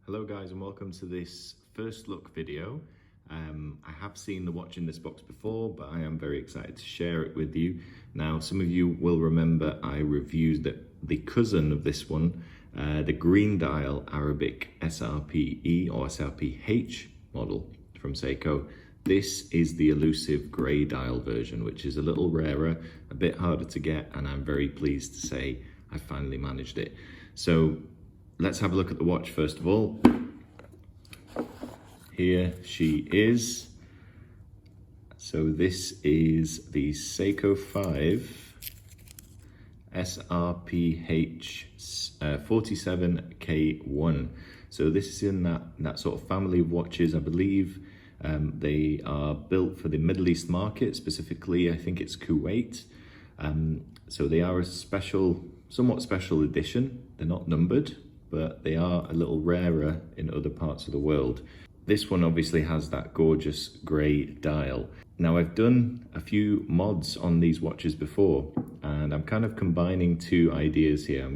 Hello guys, and welcome to this first look video. I have seen the watch in this box before, but I am very excited to share it with you. Now, some of you will remember I reviewed the cousin of this one, the green dial Arabic SRPE or SRPH model from Seiko. This is the elusive grey dial version, which is a little rarer, a bit harder to get, and I'm very pleased to say I finally managed it. So let's have a look at the watch first of all. Here she is. So this is the Seiko 5 SRPH47K1. So this is in that sort of family of watches. I believe they are built for the Middle East market, specifically I think it's Kuwait. So they are a somewhat special edition. They're not numbered, but they are a little rarer in other parts of the world. This one obviously has that gorgeous grey dial. Now, I've done a few mods on these watches before, and I'm kind of combining two ideas here. I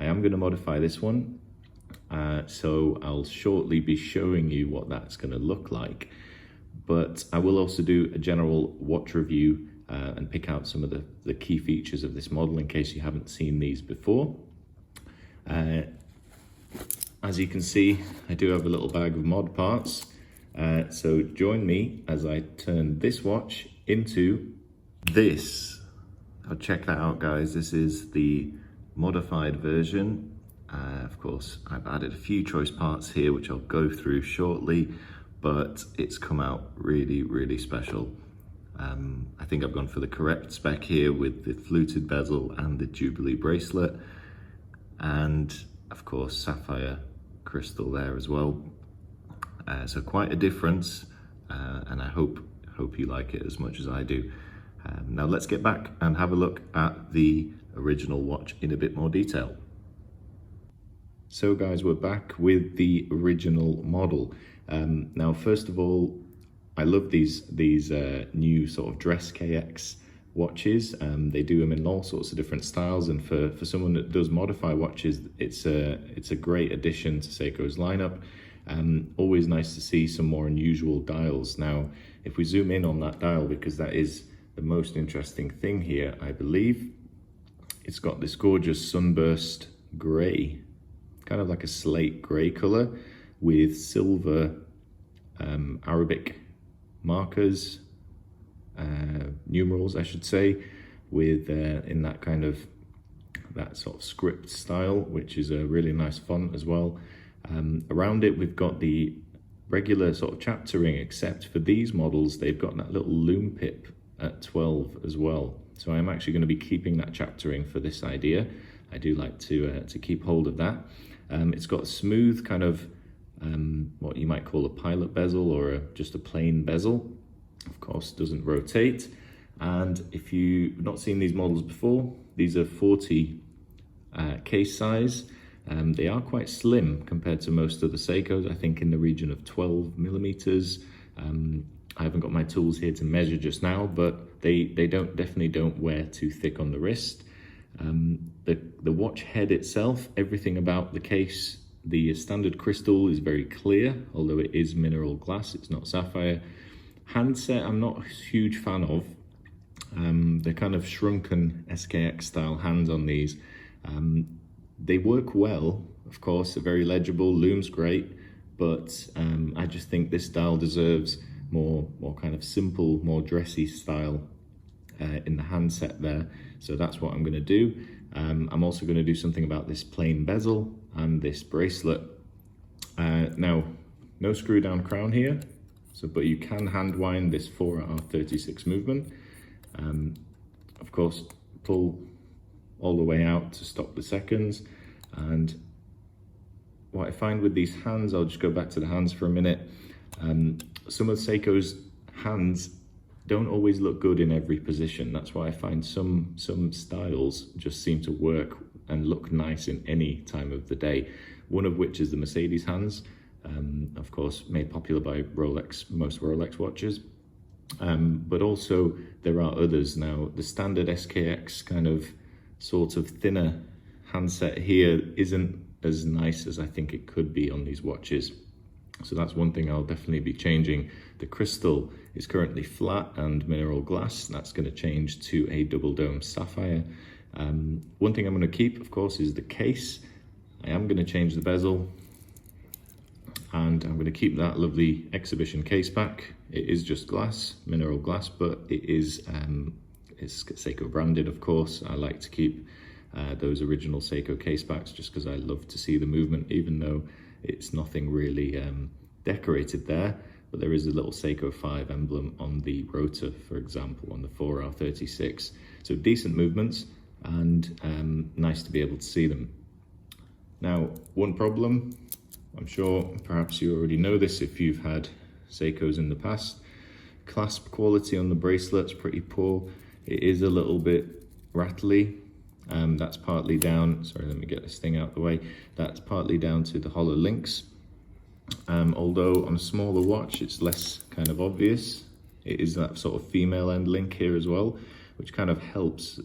am gonna modify this one, so I'll shortly be showing you what that's gonna look like. But I will also do a general watch review and pick out some of the key features of this model in case you haven't seen these before. As you can see, I do have a little bag of mod parts, so join me as I turn this watch into this. Oh, check that out, guys. This is the modified version. Of course, I've added a few choice parts here, which I'll go through shortly, but it's come out really, really special. I think I've gone for the correct spec here with the fluted bezel and the Jubilee bracelet, and of course sapphire crystal there as well. So quite a difference, and I hope you like it as much as I do. Now let's get back and have a look at the original watch in a bit more detail. So guys, we're back with the original model. Now first of all, I love these new sort of dress KX watches. They do them in all sorts of different styles, and for someone that does modify watches, it's a great addition to Seiko's lineup. Always nice to see some more unusual dials. Now, if we zoom in on that dial, because that is the most interesting thing here, I believe it's got this gorgeous sunburst gray, kind of like a slate gray color with silver Arabic markers, numerals I should say, with in that sort of script style, which is a really nice font as well. Around it we've got the regular sort of chaptering, except for these models they've got that little loom pip at 12 as well. So I'm actually going to be keeping that chaptering for this idea. I do like to keep hold of that. It's got a smooth kind of what you might call a pilot bezel, or just a plain bezel. Of course, doesn't rotate. And if you've not seen these models before, these are 40 case size. They are quite slim compared to most of the Seikos, I think in the region of 12 millimeters. I haven't got my tools here to measure just now, but they definitely don't wear too thick on the wrist. The watch head itself, everything about the case, the standard crystal is very clear, although it is mineral glass, it's not sapphire. Handset, I'm not a huge fan of. They're kind of shrunken SKX style hands on these. They work well, of course, they're very legible, loom's great, but I just think this dial deserves more kind of simple, more dressy style in the handset there. So that's what I'm going to do. I'm also going to do something about this plain bezel and this bracelet. Now, no screw down crown here. But you can hand wind this 4R36 movement. Of course, pull all the way out to stop the seconds. And what I find with these hands, I'll just go back to the hands for a minute. Some of Seiko's hands don't always look good in every position. That's why I find some styles just seem to work and look nice in any time of the day. One of which is the Mercedes hands. Of course, made popular by most Rolex watches. But also there are others now. The standard SKX kind of sort of thinner handset here isn't as nice as I think it could be on these watches. So that's one thing I'll definitely be changing. The crystal is currently flat and mineral glass. That's going to change to a double dome sapphire. One thing I'm going to keep, of course, is the case. I am going to change the bezel, and I'm going to keep that lovely exhibition case back. It is just glass, mineral glass, but it is it's Seiko branded, of course. I like to keep those original Seiko case backs just because I love to see the movement, even though it's nothing really decorated there, but there is a little Seiko 5 emblem on the rotor, for example, on the 4R36. So decent movements, and nice to be able to see them. Now, one problem, I'm sure perhaps you already know this if you've had Seikos in the past, clasp quality on the bracelet's pretty poor. It is a little bit rattly. That's partly down, sorry, let me get this thing out of the way. That's partly down to the hollow links. Although on a smaller watch, it's less kind of obvious. It is that sort of female end link here as well, which kind of helps.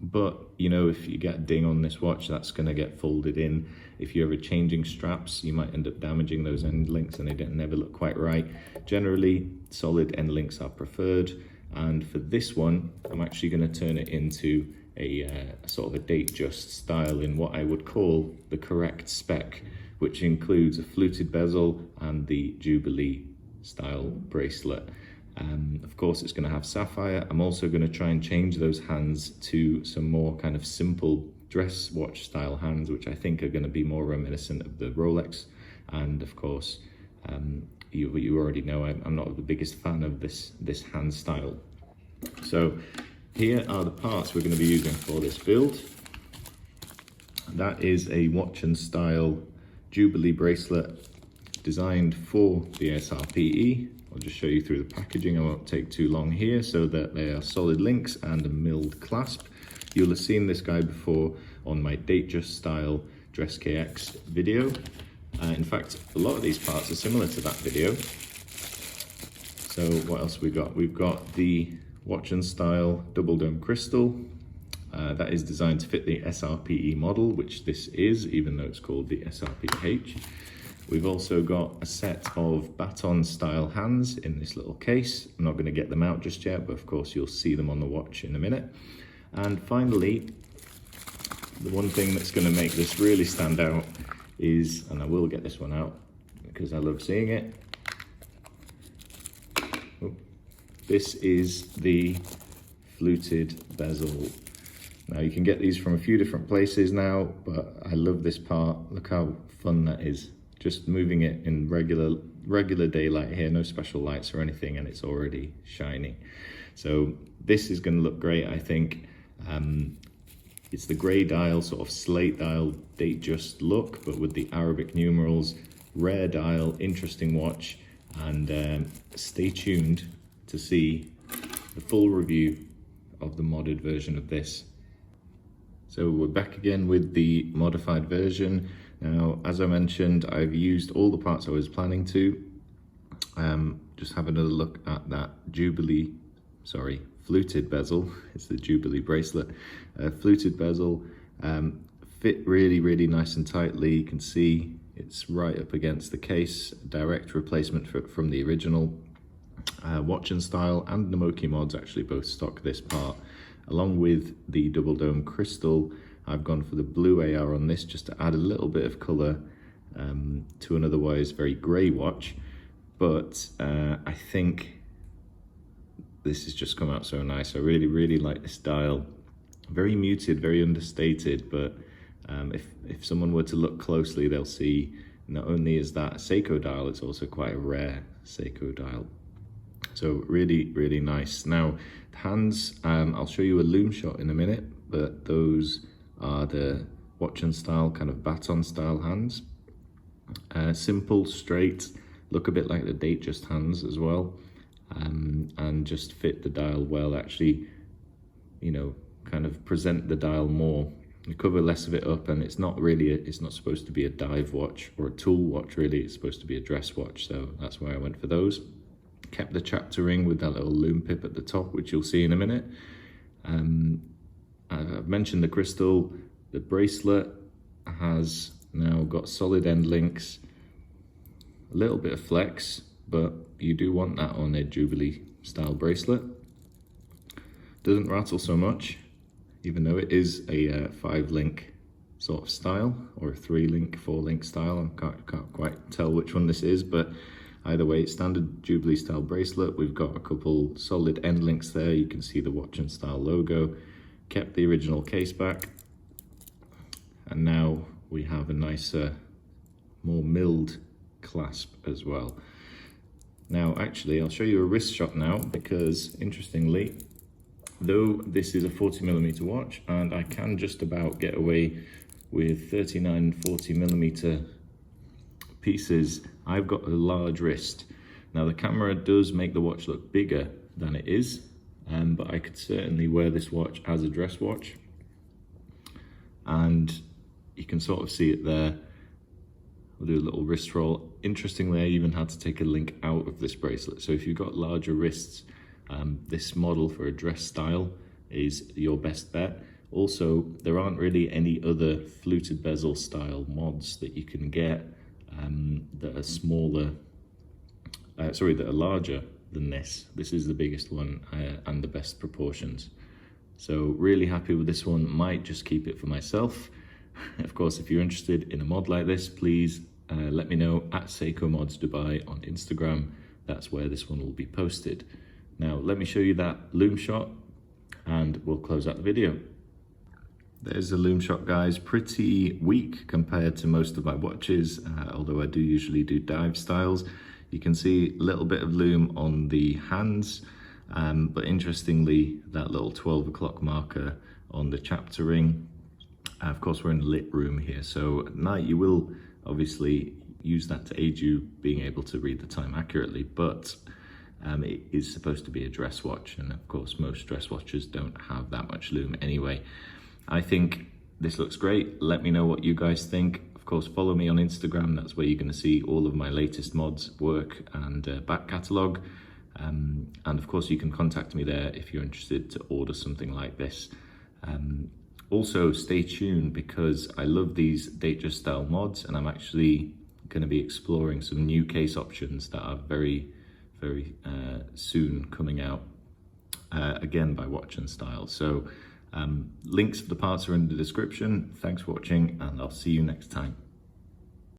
But, you know, if you get a ding on this watch, that's going to get folded in. If you're ever changing straps, you might end up damaging those end links and they never look quite right. Generally, solid end links are preferred. And for this one, I'm actually going to turn it into a sort of a Datejust style in what I would call the correct spec, which includes a fluted bezel and the Jubilee style bracelet. Of course, it's going to have sapphire. I'm also going to try and change those hands to some more kind of simple dress watch style hands, which I think are going to be more reminiscent of the Rolex. And of course, you already know I'm not the biggest fan of this hand style. So here are the parts we're going to be using for this build. That is a watch and style Jubilee bracelet designed for the SRPE. I'll just show you through the packaging. I won't take too long here, so that they are solid links and a milled clasp. You'll have seen this guy before on my Datejust style Dress KX video. In fact, a lot of these parts are similar to that video. So what else we got? We've got the watch and style double dome crystal. That is designed to fit the SRPE model, which this is, even though it's called the SRPH. We've also got a set of baton style hands in this little case. I'm not going to get them out just yet, but of course you'll see them on the watch in a minute. And finally, the one thing that's going to make this really stand out is, and I will get this one out because I love seeing it. Oh, this is the fluted bezel. Now you can get these from a few different places now, but I love this part. Look how fun that is. Just moving it in regular daylight here, no special lights or anything, and it's already shiny. So this is going to look great, I think. It's the grey dial, sort of slate dial Datejust look, but with the Arabic numerals. Rare dial, interesting watch, and stay tuned to see the full review of the modded version of this. So we're back again with the modified version. Now, as I mentioned, I've used all the parts I was planning to. Just have another look at that fluted bezel. It's the Jubilee bracelet. Fluted bezel, fit really nice and tightly. You can see it's right up against the case. Direct replacement from the original. Watch and Style and Namoki Mods actually both stock this part. Along with the double dome crystal, I've gone for the blue AR on this just to add a little bit of colour to an otherwise very grey watch. But I think this has just come out so nice. I really like this dial. Very muted, very understated, but if someone were to look closely, they'll see not only is that a Seiko dial, it's also quite a rare Seiko dial. So really nice. Now, hands, I'll show you a loom shot in a minute, but those are the watch and style kind of baton style hands. Simple, straight, look a bit like the Datejust hands as well, and just fit the dial well. Actually, you know, kind of present the dial more. You cover less of it up, and it's not really it's not supposed to be a dive watch or a tool watch really. It's supposed to be a dress watch, so that's why I went for those. Kept the chapter ring with that little loom pip at the top, which you'll see in a minute. I've mentioned the crystal, the bracelet has now got solid end links, a little bit of flex, but you do want that on a Jubilee style bracelet. Doesn't rattle so much, even though it is a 5-link sort of style, or a 3-link, 4-link style. I can't quite tell which one this is, but either way, it's standard Jubilee style bracelet. We've got a couple solid end links there. You can see the watch and style logo. Kept the original case back, and now we have a nicer, more milled clasp as well. Now actually I'll show you a wrist shot now, because interestingly, though this is a 40mm watch and I can just about get away with 39 and 40mm pieces, I've got a large wrist. Now the camera does make the watch look bigger than it is, but I could certainly wear this watch as a dress watch, and you can sort of see it there. We'll do a little wrist roll. Interestingly, I even had to take a link out of this bracelet. So if you've got larger wrists, this model for a dress style is your best bet. Also, there aren't really any other fluted bezel style mods that you can get that are smaller, that are larger than this. This is the biggest one and the best proportions. So really happy with this one. Might just keep it for myself. Of course, if you're interested in a mod like this, please let me know at Seiko Mods Dubai on Instagram. That's where this one will be posted. Now, let me show you that loom shot and we'll close out the video. There's the loom shot, guys. Pretty weak compared to most of my watches, although I do usually do dive styles. You can see a little bit of loom on the hands, but interestingly, that little 12 o'clock marker on the chapter ring. Of course, we're in a lit room here, so at night you will obviously use that to aid you being able to read the time accurately, but it is supposed to be a dress watch, and of course most dress watches don't have that much loom anyway. I think this looks great. Let me know what you guys think. Of course, follow me on Instagram. That's where you're going to see all of my latest mods, work and back catalogue. And of course, you can contact me there if you're interested to order something like this. Also, stay tuned, because I love these Datejust style mods, and I'm actually going to be exploring some new case options that are very soon coming out, again by Watch and Style. So links for the parts are in the description. Thanks for watching, and I'll see you next time.